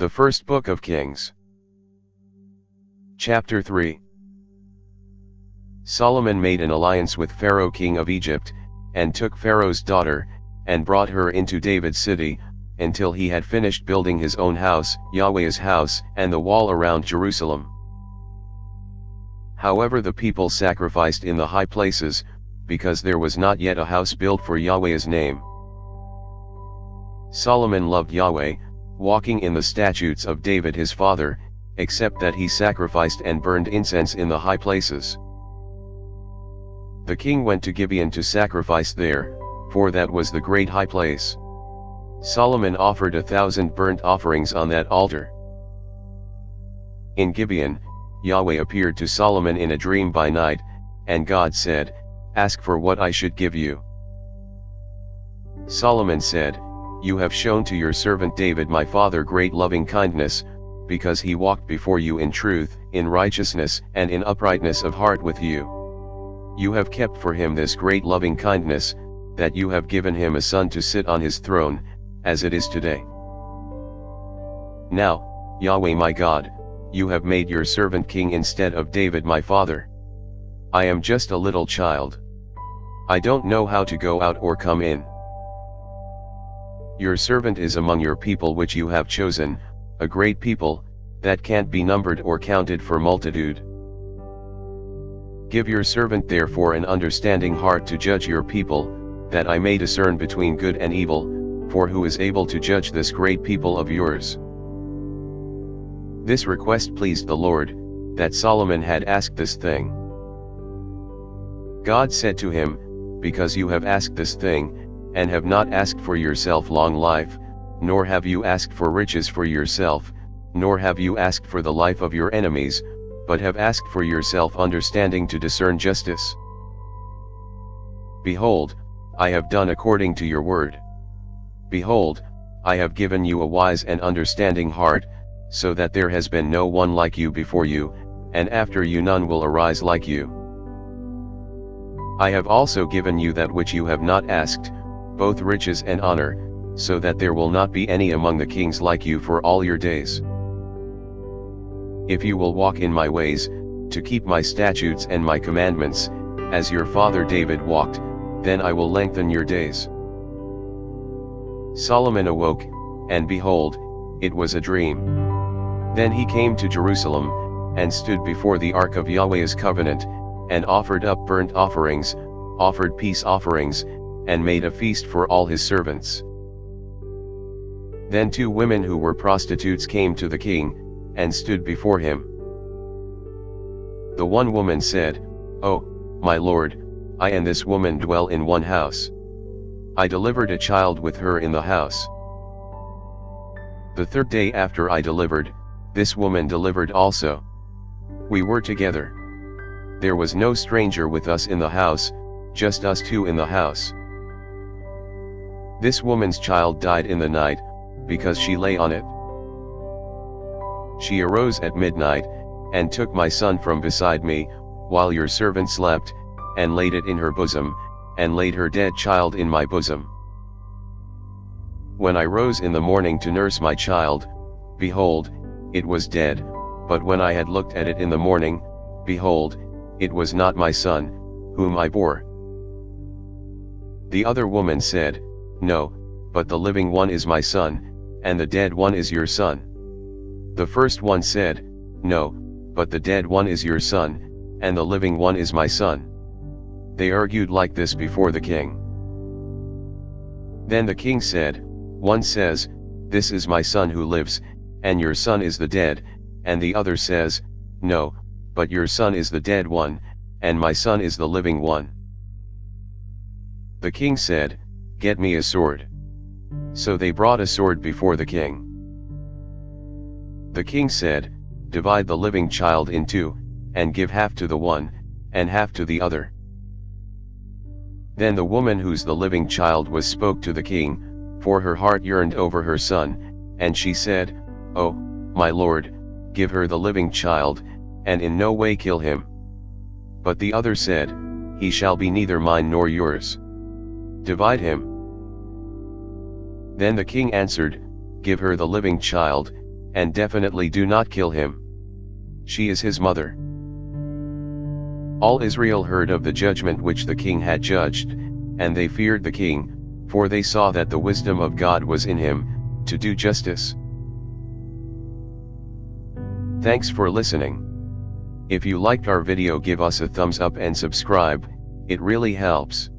The First Book of Kings. Chapter 3. Solomon made an alliance with Pharaoh king of Egypt, and took Pharaoh's daughter, and brought her into David's city, until he had finished building his own house, Yahweh's house, and the wall around Jerusalem. However, the people sacrificed in the high places, because there was not yet a house built for Yahweh's name. Solomon loved Yahweh, walking in the statutes of David his father, except that he sacrificed and burned incense in the high places. The king went to Gibeon to sacrifice there, for that was the great high place. Solomon offered 1,000 burnt offerings on that altar. In Gibeon, Yahweh appeared to Solomon in a dream by night, and God said, "Ask for what I should give you." Solomon said, "You have shown to your servant David my father great loving kindness, because he walked before you in truth, in righteousness, and in uprightness of heart with you. You have kept for him this great loving kindness, that you have given him a son to sit on his throne, as it is today. Now, Yahweh my God, you have made your servant king instead of David my father. I am just a little child. I don't know how to go out or come in. Your servant is among your people which you have chosen, a great people, that can't be numbered or counted for multitude. Give your servant therefore an understanding heart to judge your people, that I may discern between good and evil, for who is able to judge this great people of yours?" This request pleased the Lord, that Solomon had asked this thing. God said to him, "Because you have asked this thing, and have not asked for yourself long life, nor have you asked for riches for yourself, nor have you asked for the life of your enemies, but have asked for yourself understanding to discern justice. Behold, I have done according to your word. Behold, I have given you a wise and understanding heart, so that there has been no one like you before you, and after you none will arise like you. I have also given you that which you have not asked, both riches and honor, so that there will not be any among the kings like you for all your days. If you will walk in my ways, to keep my statutes and my commandments, as your father David walked, then I will lengthen your days." Solomon awoke, and behold, it was a dream. Then he came to Jerusalem, and stood before the ark of Yahweh's covenant, and offered up burnt offerings, offered peace offerings, and made a feast for all his servants. Then 2 women who were prostitutes came to the king, and stood before him. The one woman said, "Oh, my lord, I and this woman dwell in one house. I delivered a child with her in the house. The 3rd day after I delivered, this woman delivered also. We were together. There was no stranger with us in the house, just us 2 in the house. This woman's child died in the night, because she lay on it. She arose at midnight, and took my son from beside me, while your servant slept, and laid it in her bosom, and laid her dead child in my bosom. When I rose in the morning to nurse my child, behold, it was dead, but when I had looked at it in the morning, behold, it was not my son, whom I bore." The other woman said, "No, but the living one is my son, and the dead one is your son." The first one said, "No, but the dead one is your son, and the living one is my son." They argued like this before the king. Then the king said, "One says, 'This is my son who lives, and your son is the dead,' and the other says, 'No, but your son is the dead one, and my son is the living one.'" The king said, "Get me a sword." So they brought a sword before the king. The king said, "Divide the living child in 2, and give half to the one, and half to the other." Then the woman whose the living child was spoke to the king, for her heart yearned over her son, and she said, "Oh, my lord, give her the living child, and in no way kill him." But the other said, "He shall be neither mine nor yours. Divide him." Then the king answered, "Give her the living child, and definitely do not kill him. She is his mother." All Israel heard of the judgment which the king had judged, and they feared the king, for they saw that the wisdom of God was in him, to do justice. Thanks for listening. If you liked our video, give us a thumbs up and subscribe, it really helps.